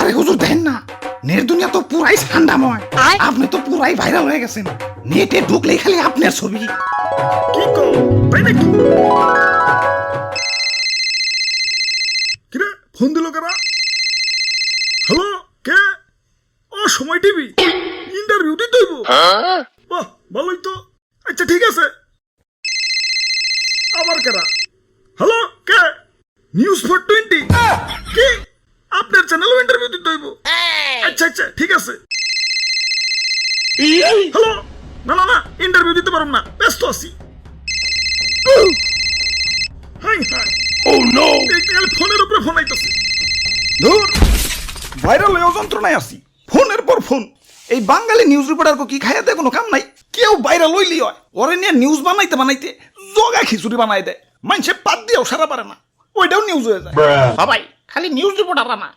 আরে হুজুর দেখেন না, নেট দুনিয়া তো পুরাই ঠান্ডাময়। আপনি তো পুরাই ভাইরাল হয়ে গেছেন, নেটে ঢুকলেই খালি আপনার ছবি। কি কো তাই নাকি? কিরে ফোন দিল কারা? হ্যালো, কে? ও সময় টিভি, ইন্টারভিউ দিতে হইব। বাহ ভালোই তো। আচ্ছা ঠিক আছে। আবার কারা? হ্যালো, কে? নিউজ 420 কি? আপনার চ্যানেলও ইন্টারভিউ দিতে হইব? আচ্ছা আচ্ছা ঠিক আছে। হ্যালো, না না না, ইন্টারভিউ দিতে পারব না, ব্যস্ত আছি। হাই হাই, ও নো, ফোনের উপরে ফোন আইতাছে। ধুর, ভাইরাল হয়ে যন্ত্রণায় আছি, ফোনের পর ফোন। এই বাঙালি নিউজ রিপোর্টার কি খাইয়া দেয় কোনো কাম নাই? কেউ ভাইরাল হইলি হয়, ওরে নিয়ে নিউজ বানাইতে বানাইতে জগা খিচুড়ি বানাই দেয়, মানুষে পাত দিয়েও সারা পারে না, ওইটাও নিউজ হয়ে যায়। সবাই খালি নিউজ রিপোর্টার না,